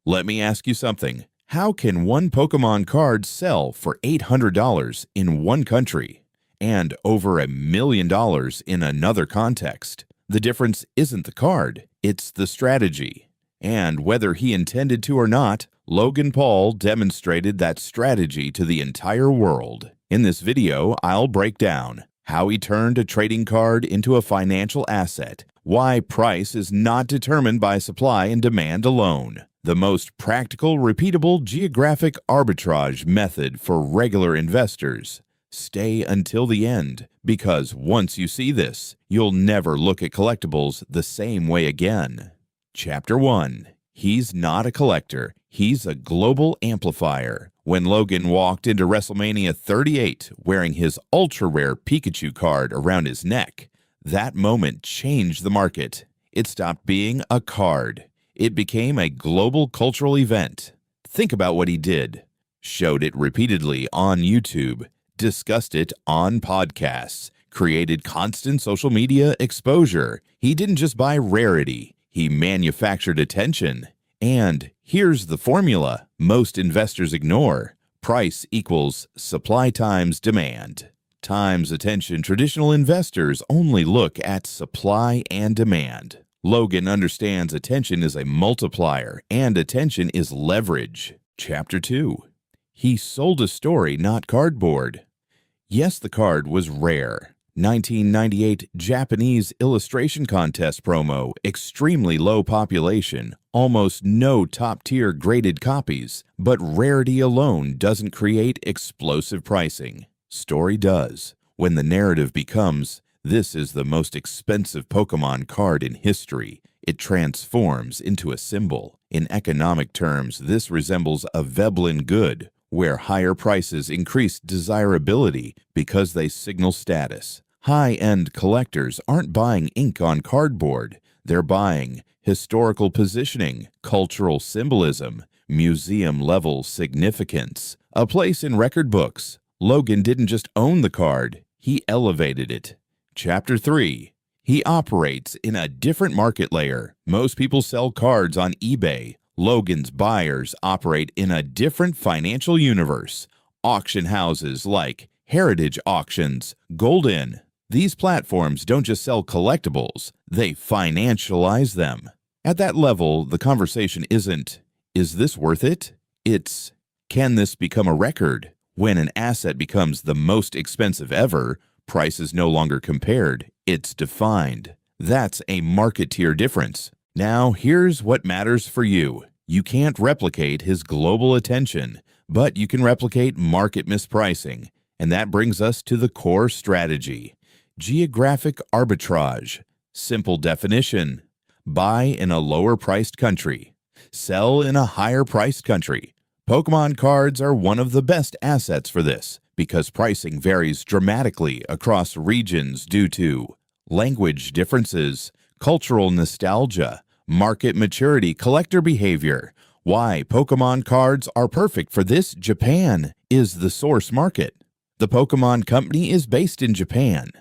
Let me ask you something. How can one Pokémon card sell for $800 in one country and over $1 million in another context? The difference isn't the card, it's the strategy. And whether he intended to or not, Logan Paul demonstrated that strategy to the entire world. In this video, I'll break down how he turned a trading card into a financial asset, why price is not determined by supply and demand alone, the most practical, repeatable geographic arbitrage method for regular investors. Stay until the end, because once you see this, you'll never look at collectibles the same way again. Chapter 1. He's not a collector, he's a global amplifier. When Logan walked into WrestleMania 38 wearing his ultra-rare Pikachu card around his neck, that moment changed the market. It stopped being a card. It became a global cultural event. Think about what he did. Showed it repeatedly on YouTube, discussed it on podcasts, created constant social media exposure. He didn't just buy rarity, he manufactured attention. And here's the formula most investors ignore. Price equals supply times demand times attention. Traditional investors only look at supply and demand. Logan understands attention is a multiplier and attention is leverage. Chapter 2. He sold a story, not cardboard. Yes, the card was rare. 1998 Japanese illustration contest promo, extremely low population, almost no top-tier graded copies, but rarity alone doesn't create explosive pricing. Story does. When the narrative becomes, this is the most expensive Pokémon card in history, it transforms into a symbol. In economic terms, this resembles a Veblen good, where higher prices increase desirability because they signal status. High-end collectors aren't buying ink on cardboard. They're buying historical positioning, cultural symbolism, museum-level significance, a place in record books. Logan didn't just own the card, he elevated it. Chapter 3. He operates in a different market layer. Most people sell cards on eBay. Logan's buyers operate in a different financial universe. Auction houses like Heritage Auctions, Golden. These platforms don't just sell collectibles, they financialize them. At that level, the conversation isn't, is this worth it? It's, can this become a record? When an asset becomes the most expensive ever, price is no longer compared, it's defined. That's a market tier difference. Now, here's what matters for you. You can't replicate his global attention, but you can replicate market mispricing. And that brings us to the core strategy. Geographic arbitrage. Simple definition. Buy in a lower-priced country. Sell in a higher-priced country. Pokémon cards are one of the best assets for this because pricing varies dramatically across regions due to language differences, cultural nostalgia, market maturity, collector behavior. Why Pokémon cards are perfect for this: Japan is the source market. The Pokémon Company is based in Japan.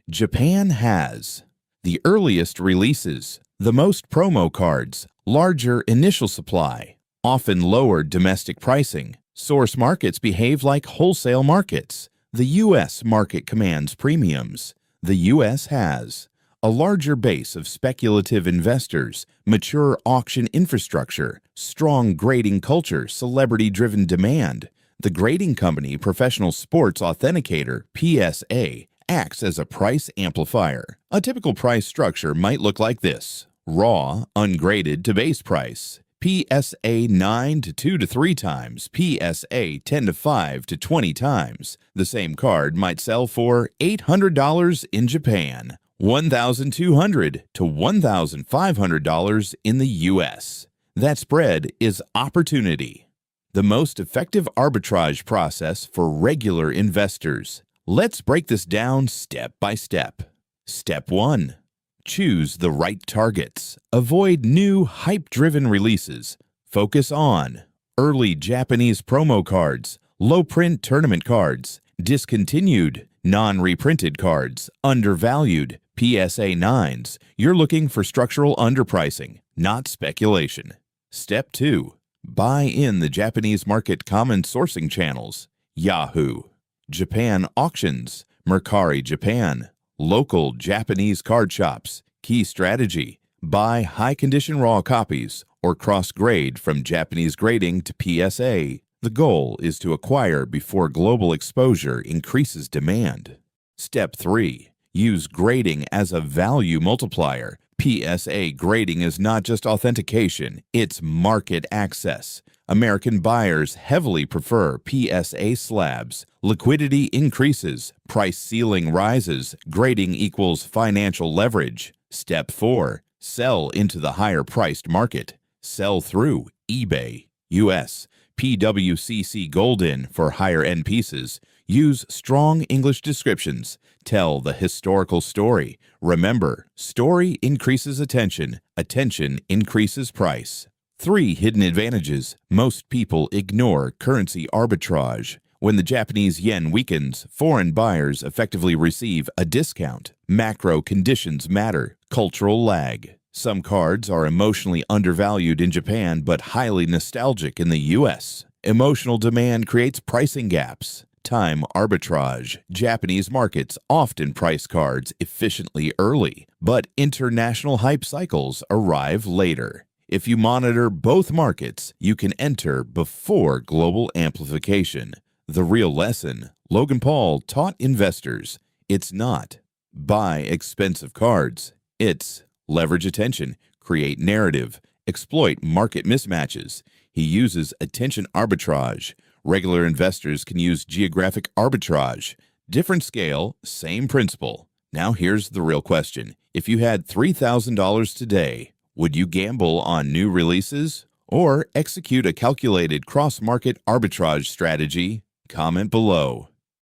Japan has the earliest releases, the most promo cards, larger initial supply, often lower domestic pricing. Source markets behave like wholesale markets. The U.S. market commands premiums. The U.S. has a larger base of speculative investors, mature auction infrastructure, strong grading culture, celebrity-driven demand. The grading company Professional Sports Authenticator, PSA, acts as a price amplifier. A typical price structure might look like this: raw, ungraded to base price, PSA 9 to 2 to 3 times, PSA 10 to 5 to 20 times. The same card might sell for $800 in Japan, $1,200 to $1,500 in the US. That spread is opportunity. The most effective arbitrage process for regular investors. Let's break this down step by step. Step 1. Choose the right targets. Avoid new, hype-driven releases. Focus on early Japanese promo cards, low-print tournament cards, discontinued, non-reprinted cards, undervalued, PSA 9s. You're looking for structural underpricing, not speculation. Step 2. Buy in the Japanese market common sourcing channels. Yahoo. Japan auctions. Mercari Japan. Local Japanese card shops. Key strategy. Buy high-condition raw copies or cross-grade from Japanese grading to PSA. The goal is to acquire before global exposure increases demand. Step 3. Use grading as a value multiplier. PSA grading is not just authentication, it's market access. American buyers heavily prefer PSA slabs. Liquidity increases, price ceiling rises, grading equals financial leverage. Step 4. Sell into the higher-priced market. Sell through eBay. US. PWCC Golden for higher-end pieces. Use strong English descriptions. Tell the historical story. Remember, story increases attention. Attention increases price. 3 hidden advantages. Most people ignore currency arbitrage. When the Japanese yen weakens, foreign buyers effectively receive a discount. Macro conditions matter. Cultural lag. Some cards are emotionally undervalued in Japan but highly nostalgic in the US. Emotional demand creates pricing gaps. Time arbitrage. Japanese markets often price cards efficiently early, but international hype cycles arrive later. If you monitor both markets, you can enter before global amplification. The real lesson, Logan Paul taught investors, it's not buy expensive cards. It's leverage attention, create narrative, exploit market mismatches. He uses attention arbitrage. Regular investors can use geographic arbitrage. Different scale, same principle. Now here's the real question. If you had $3,000 today, would you gamble on new releases or execute a calculated cross-market arbitrage strategy? Comment below.